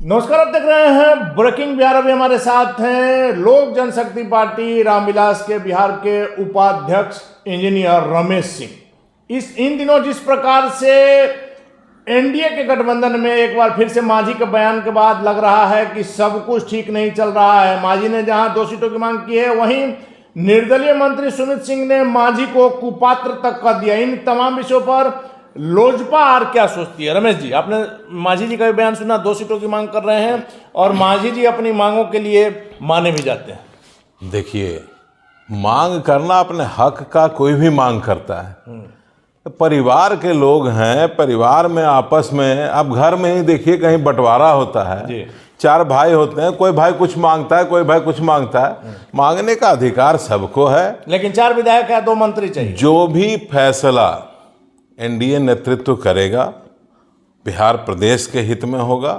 नमस्कार, आप देख रहे हैं ब्रेकिंग बिहार। अभी हमारे साथ हैं लोक जनशक्ति पार्टी रामविलास के बिहार के उपाध्यक्ष इंजीनियर रमेश सिंह। इन दिनों जिस प्रकार से एनडीए के गठबंधन में एक बार फिर से मांझी के बयान के बाद लग रहा है कि सब कुछ ठीक नहीं चल रहा है। मांझी ने जहां 2 सीटों की मांग की है, वहीं निर्दलीय मंत्री सुमित सिंह ने मांझी को कुपात्र तक कर दिया। इन तमाम विषयों पर लोजपा आर क्या सोचती है? रमेश जी, आपने मांझी जी का भी बयान सुना, 2 सीटों की मांग कर रहे हैं और मांझी जी अपनी मांगों के लिए माने भी जाते हैं। देखिए, मांग करना अपने हक का कोई भी मांग करता है। परिवार के लोग हैं, परिवार में आपस में, अब घर में ही देखिए कहीं बंटवारा होता है, 4 भाई होते हैं, कोई भाई कुछ मांगता है, कोई भाई कुछ मांगता है। मांगने का अधिकार सबको है, लेकिन 4 विधायक है, 2 मंत्री चाहिए। जो भी फैसला एनडीए नेतृत्व करेगा बिहार प्रदेश के हित में होगा।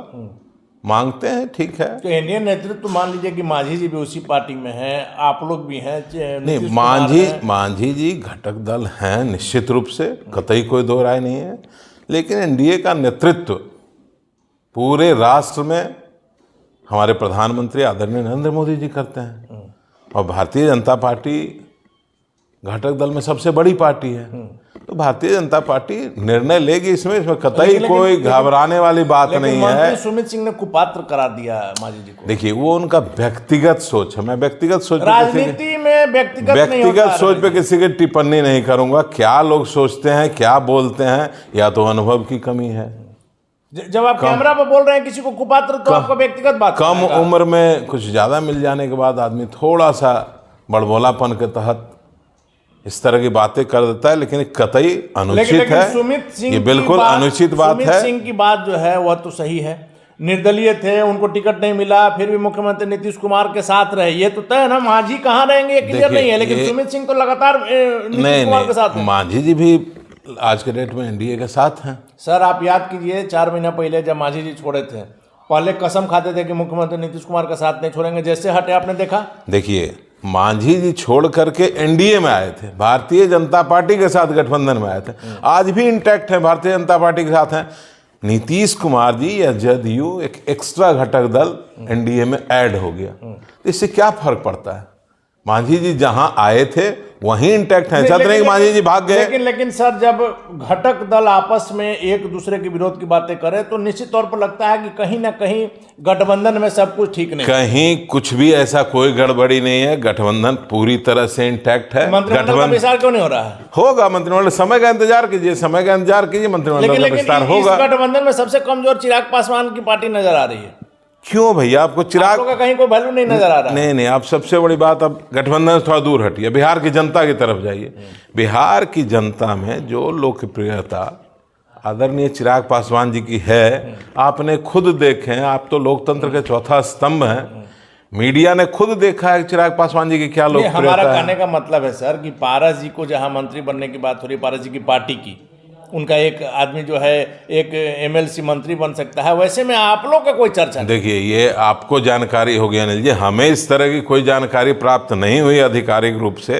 मांगते हैं, ठीक है। तो एनडीए नेतृत्व मान लीजिए कि मांझी जी भी उसी पार्टी में हैं, आप लोग भी हैं। नहीं, मांझी जी घटक दल हैं निश्चित रूप से, कतई कोई दो राय नहीं है। लेकिन एनडीए का नेतृत्व पूरे राष्ट्र में हमारे प्रधानमंत्री आदरणीय नरेंद्र मोदी जी करते हैं और भारतीय जनता पार्टी घटक दल में सबसे बड़ी पार्टी है। तो भारतीय जनता पार्टी निर्णय लेगी इसमें कतई कोई घबराने वाली बात नहीं है। सुमित सिंह ने कुपात्र करार दिया मांझी जी को। देखिए, वो उनका व्यक्तिगत सोच है। मैं व्यक्तिगत सोच राजनीति में व्यक्तिगत सोच पे किसी की टिप्पणी नहीं करूंगा। क्या लोग सोचते हैं, क्या बोलते हैं, या तो अनुभव की कमी है। जब आप कैमरा पर बोल रहे हैं किसी को कुपात्र, तो आपका व्यक्तिगत बात। कम उम्र में कुछ ज्यादा मिल जाने के बाद आदमी थोड़ा सा बड़बोलापन के तहत इस तरह की बातें कर देता है, लेकिन कतई अनुचित है। सुमित सिंह ये बिल्कुल अनुचित बात है। सुमित सिंह की बात जो है वह तो सही है। निर्दलीय थे, उनको टिकट नहीं मिला, फिर भी मुख्यमंत्री नीतीश कुमार के साथ रहे। ये तो तय है ना, मांझी कहाँ रहेंगे ये क्लियर नहीं है। लेकिन सुमित सिंह तो लगातार नीतीश कुमार के साथ हैं। मांझी जी भी आज के डेट में एनडीए के साथ हैं। सर, आप याद कीजिए 4 महीना पहले जब मांझी जी छोड़े थे, पहले कसम खाते थे कि मुख्यमंत्री नीतीश कुमार का साथ नहीं छोड़ेंगे। जैसे हटे आपने देखा। देखिए, मांझी जी छोड़ करके एनडीए में आए थे, भारतीय जनता पार्टी के साथ गठबंधन में आए थे, आज भी इंटैक्ट है, भारतीय जनता पार्टी के साथ हैं। नीतीश कुमार जी या जदयू एक एक्स्ट्रा घटक दल एनडीए में ऐड हो गया, तो इससे क्या फर्क पड़ता है? मांझी जी जहां आए थे वहीं इंटैक्ट है। चल रहे मांझी जी भाग गए। लेकिन सर, जब घटक दल आपस में एक दूसरे के विरोध की बातें करें तो निश्चित तौर पर लगता है कि कहीं ना कहीं गठबंधन में सब कुछ ठीक नहीं। कहीं कुछ भी ऐसा कोई गड़बड़ी नहीं है। गठबंधन पूरी तरह से इंटैक्ट है। मंत्रिमंडल का विस्तार क्यों नहीं हो रहा है? होगा मंत्रिमंडल, समय का इंतजार कीजिए, समय का इंतजार कीजिए, मंत्रिमंडल का विस्तार होगा। गठबंधन में सबसे कमजोर चिराग पासवान की पार्टी नजर आ रही है। क्यों भैया? आपको चिराग का कहीं कोई वैल्यू नहीं नजर आ रहा? नहीं, आप सबसे बड़ी बात, अब गठबंधन से थोड़ा दूर हटिए, बिहार की जनता की तरफ जाइए। बिहार की जनता में जो लोकप्रियता आदरणीय चिराग पासवान जी की है, आपने खुद देखे हैं। आप तो लोकतंत्र के चौथा स्तंभ हैं। मीडिया ने खुद देखा है चिराग पासवान जी की क्या लोकप्रियता है। हमारा कहने का मतलब है सर कि पारस जी को जहां मंत्री बनने की बात हो रही है, पारस जी की पार्टी की, उनका एक आदमी जो है एक एमएलसी मंत्री बन सकता है, वैसे में आप लोग का कोई चर्चा नहीं। देखिए, ये आपको जानकारी होगी अनिल जी, हमें इस तरह की कोई जानकारी प्राप्त नहीं हुई आधिकारिक रूप से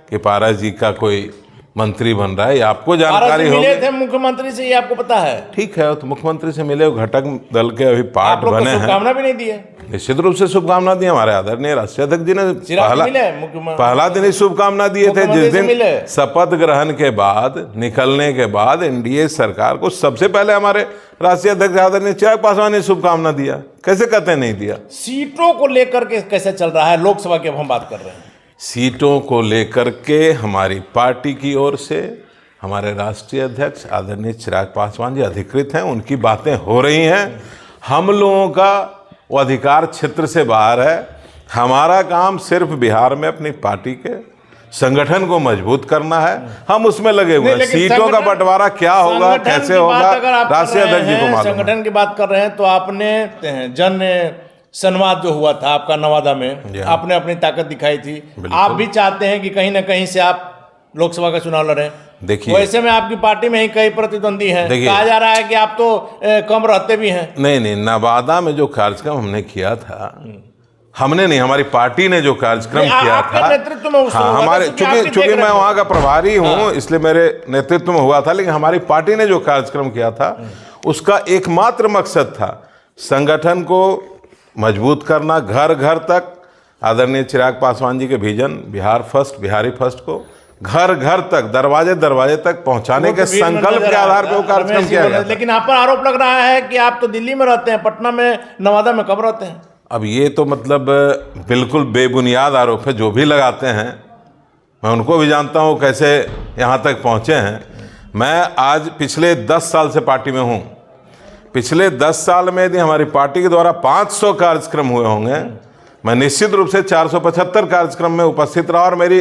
कि पारस जी का कोई मंत्री बन रहा है। आपको जानकारी होगी। मिले थे मुख्यमंत्री से, ये आपको पता है? ठीक है, तो मुख्यमंत्री से मिले, घटक दल के अभी पार्ट बने हैं। शुभकामना भी नहीं दी है? निश्चित रूप से शुभकामना दी। हमारे आदरणीय राष्ट्रीय अध्यक्ष जी ने पहला दिन ही शुभकामना दिए थे, जिस दिन शपथ ग्रहण के बाद, निकलने के बाद एनडीए सरकार को सबसे पहले हमारे राष्ट्रीय अध्यक्ष आदरणीय चिराग पासवान ने शुभकामना दिया। कैसे कहते नहीं दिया? सीटों को लेकर के कैसे चल रहा है लोकसभा की? अब हम बात कर रहे हैं सीटों को लेकर के। हमारी पार्टी की ओर से हमारे राष्ट्रीय अध्यक्ष आदरणीय चिराग पासवान जी अधिकृत हैं, उनकी बातें हो रही हैं। हम लोगों का वो अधिकार क्षेत्र से बाहर है। हमारा काम सिर्फ बिहार में अपनी पार्टी के संगठन को मजबूत करना है। हम उसमें लगे हुए हैं। सीटों का बंटवारा क्या होगा, कैसे होगा, राष्ट्रीय अध्यक्ष जी को मालूम है। संगठन की बात कर रहे हैं तो आपने जन संवाद जो हुआ था आपका नवादा में, आपने अपनी ताकत दिखाई थी। आप भी चाहते हैं कि कहीं ना कहीं से आप लोकसभा का चुनाव लड़ें। देखिए, वैसे में आपकी पार्टी में ही कई प्रतिद्वंदी हैं। कहा जा रहा है कि आप तो कम रहते भी हैं। नहीं, नवादा में जो कार्यक्रम हमने किया था हमने नहीं, हमारी पार्टी ने जो कार्यक्रम किया आपके था, नेतृत्व में उस हाँ, हमारे चूंकि मैं वहां का प्रभारी हूं, इसलिए मेरे नेतृत्व में हुआ था, लेकिन हमारी पार्टी ने जो कार्यक्रम किया था उसका एकमात्र मकसद था संगठन को मजबूत करना, घर घर तक आदरणीय चिराग पासवान जी के vision Bihar first, Bihari first को घर घर तक, दरवाजे दरवाजे तक पहुंचाने के संकल्प के आधार पर वो कार्यक्रम किया गया। लेकिन आप पर आरोप लग रहा है कि आप तो दिल्ली में रहते हैं, पटना में, नवादा में कब रहते हैं? अब ये तो मतलब बिल्कुल बेबुनियाद आरोप है, जो भी लगाते हैं मैं उनको भी जानता हूँ कैसे यहाँ तक पहुँचे हैं। मैं आज पिछले 10 साल से पार्टी में हूँ। पिछले 10 साल में यदि हमारी पार्टी के द्वारा 500 कार्यक्रम हुए होंगे, मैं निश्चित रूप से 475 कार्यक्रम में उपस्थित रहा और मेरी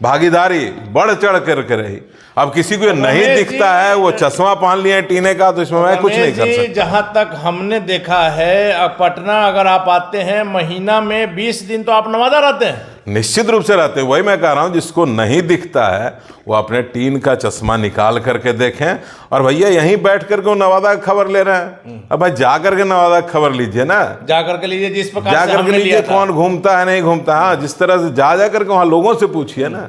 भागीदारी बढ़ चढ़ करके रही। अब किसी को नहीं दिखता है, वो चश्मा पहन लिए टीने का, तो इसमें मैं कुछ नहीं कर सकता। जहां तक हमने देखा है, अब पटना अगर आप आते हैं महीना में 20 दिन तो आप नवादा रहते हैं। निश्चित रूप से रहते हैं, वही मैं कह रहा हूं, जिसको नहीं दिखता है वो अपने टीन का चश्मा निकाल करके देखें। और भैया यहीं बैठ करके वो नवादा की खबर ले रहे हैं। अब भाई जा करके नवादा की खबर लीजिए ना, जा करके लीजिए, जिस प्रकार जा से करके हमने लीजिए, लिया था। कौन घूमता है नहीं घूमता। हाँ, जिस तरह से जा करके वहां लोगों से पूछिए ना,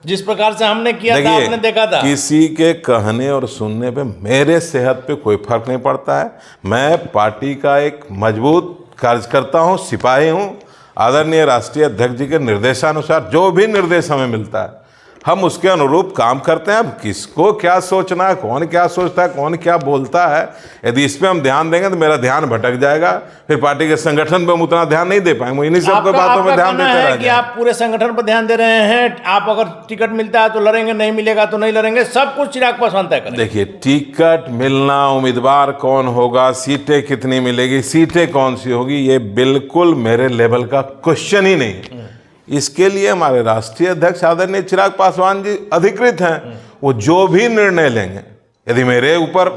जिस प्रकार से हमने किया था, आपने देखा था। किसी के कहने और सुनने पे मेरे सेहत पे कोई फर्क नहीं पड़ता है। मैं पार्टी का एक मजबूत कार्यकर्ता हूँ, सिपाही हूँ। आदरणीय राष्ट्रीय अध्यक्ष जी के निर्देशानुसार जो भी निर्देश हमें मिलता है हम उसके अनुरूप काम करते हैं। अब किसको क्या सोचना है, कौन क्या सोचता है, कौन क्या बोलता है, यदि इस पे हम ध्यान देंगे तो मेरा ध्यान भटक जाएगा, फिर पार्टी के संगठन पे हम उतना ध्यान नहीं दे पाएंगे। इन्हीं सब बातों में ध्यान देते रहेंगे कि आप पूरे संगठन पर ध्यान दे रहे हैं। आप अगर टिकट मिलता है तो लड़ेंगे, नहीं मिलेगा तो नहीं लड़ेंगे, सब कुछ चिराग पासवान तय करेंगे। देखिए, टिकट मिलना, उम्मीदवार कौन होगा, सीटें कितनी मिलेगी, सीटें कौन सी होगी, ये बिल्कुल मेरे लेवल का क्वेश्चन ही नहीं। इसके लिए हमारे राष्ट्रीय अध्यक्ष आदरणीय चिराग पासवान जी अधिकृत हैं। वो जो भी निर्णय लेंगे, यदि मेरे ऊपर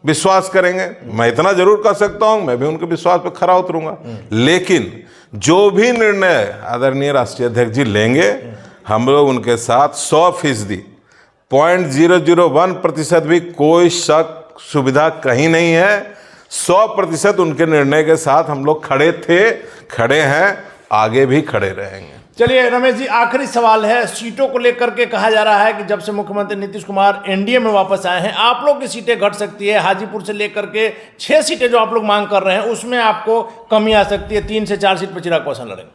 विश्वास करेंगे, मैं इतना जरूर कर सकता हूं, मैं भी उनके विश्वास पर खरा उतरूंगा। लेकिन जो भी निर्णय आदरणीय राष्ट्रीय अध्यक्ष जी लेंगे, हम लोग उनके साथ 100%, 0.001% भी कोई शक सुविधा कहीं नहीं है। 100% उनके निर्णय के साथ हम लोग खड़े थे, खड़े हैं, आगे भी खड़े रहेंगे। चलिए रमेश जी, आखिरी सवाल है। सीटों को लेकर के कहा जा रहा है कि जब से मुख्यमंत्री नीतीश कुमार एनडीए में वापस आए हैं, आप लोग की सीटें घट सकती है। हाजीपुर से लेकर के 6 सीटें जो आप लोग मांग कर रहे हैं, उसमें आपको कमी आ सकती है। 3 से 4 सीट पर चिराग पासवान लड़ेंगे।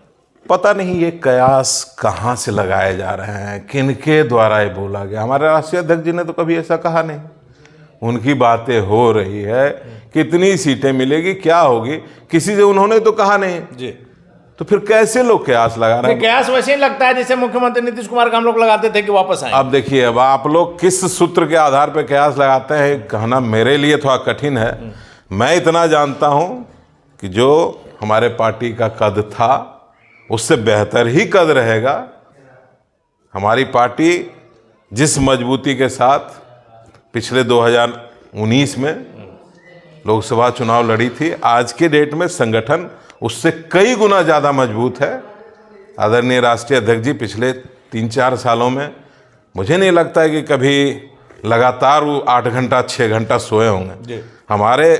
पता नहीं ये कयास कहाँ से लगाए जा रहे हैं, किनके द्वारा ये बोला गया। हमारे राष्ट्रीय अध्यक्ष जी ने तो कभी ऐसा कहा नहीं। उनकी बातें हो रही है, कितनी सीटें मिलेगी, क्या होगी, किसी से उन्होंने तो कहा नहीं जी। तो फिर कैसे लोग कयास लगा रहे हैं? कयास वैसे ही लगता है जैसे मुख्यमंत्री नीतीश कुमार का हम लोग लगाते थे कि वापस आए। अब देखिए, अब आप लोग किस सूत्र के आधार पर कयास लगाते हैं कहना मेरे लिए थोड़ा कठिन है। मैं इतना जानता हूं कि जो हमारे पार्टी का कद था उससे बेहतर ही कद रहेगा। हमारी पार्टी जिस मजबूती के साथ पिछले 2019 में लोकसभा चुनाव लड़ी थी, आज के डेट में संगठन उससे कई गुना ज़्यादा मजबूत है। आदरणीय राष्ट्रीय अध्यक्ष जी पिछले 3-4 सालों में मुझे नहीं लगता है कि कभी लगातार वो 8 घंटा 6 घंटा सोए होंगे। हमारे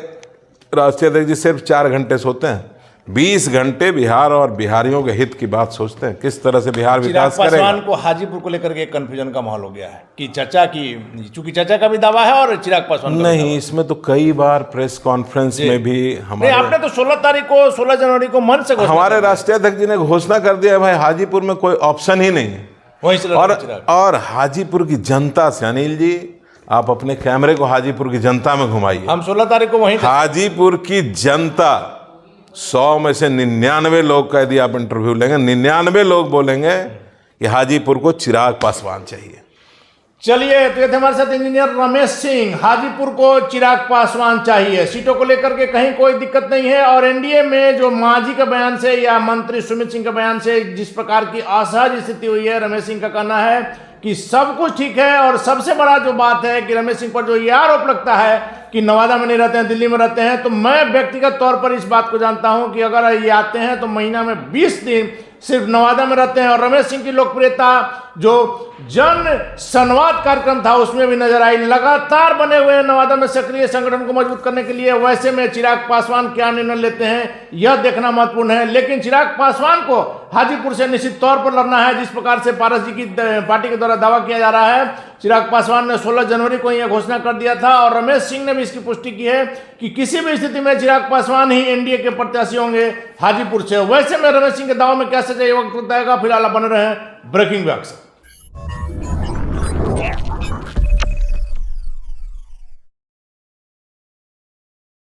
राष्ट्रीय अध्यक्ष जी सिर्फ 4 घंटे सोते हैं, 20 घंटे बिहार और बिहारियों के हित की बात सोचते हैं, किस तरह से बिहार विकास करेगा। पासवान को हाजीपुर को लेकर के एक कंफ्यूजन का माहौल हो गया है कि चाचा की, चूंकि चाचा का भी दावा है और चिराग पासवान का नहीं, इसमें तो कई बार प्रेस कॉन्फ्रेंस में भी हमारे, आपने तो 16 जनवरी को मन से हमारे राष्ट्रीय अध्यक्ष जी ने घोषणा कर दिया है भाई हाजीपुर में कोई ऑप्शन ही नहीं है। वहीं से और हाजीपुर की जनता से, अनिल जी आप अपने कैमरे को हाजीपुर की जनता में घुमाइए। हम 16 तारीख को वहीं हाजीपुर की जनता 100 में से 99 लोग का यदि आप इंटरव्यू लेंगे, 99 लोग बोलेंगे कि हाजीपुर को चिराग पासवान चाहिए। चलिए, तो ये थे हमारे साथ इंजीनियर रमेश सिंह। हाजीपुर को चिराग पासवान चाहिए, सीटों को लेकर के कहीं कोई दिक्कत नहीं है। और एनडीए में जो मांझी के बयान से या मंत्री सुमित सिंह के बयान से जिस प्रकार की असहज स्थिति हुई है, रमेश सिंह का कहना है कि सब कुछ ठीक है। और सबसे बड़ा जो बात है कि रमेश सिंह पर जो ये आरोप लगता है कि नवादा में नहीं रहते हैं, दिल्ली में रहते हैं, तो मैं व्यक्तिगत तौर पर इस बात को जानता हूं कि अगर ये आते हैं तो महीना में 20 दिन सिर्फ नवादा में रहते हैं और रमेश सिंह की लोकप्रियता जो जन संवाद कार्यक्रम था उसमें भी नजर आई। लगातार बने हुए हैं नवादा में सक्रिय संगठन को मजबूत करने के लिए। वैसे में चिराग पासवान क्या निर्णय लेते हैं यह देखना महत्वपूर्ण है, लेकिन चिराग पासवान को हाजीपुर से निश्चित तौर पर लड़ना है। जिस प्रकार से पारस जी की पार्टी के द्वारा दावा किया जा रहा है, चिराग पासवान ने 16 जनवरी को यह घोषणा कर दिया था और रमेश सिंह ने भी इसकी पुष्टि की है कि किसी भी स्थिति में चिराग पासवान ही एनडीए के प्रत्याशी होंगे हाजीपुर से। वैसे में रमेश सिंह के दावे में क्या सच्चाई वक्त बताएगा। फिलहाल बने रहे ब्रेकिंग व्याख्या।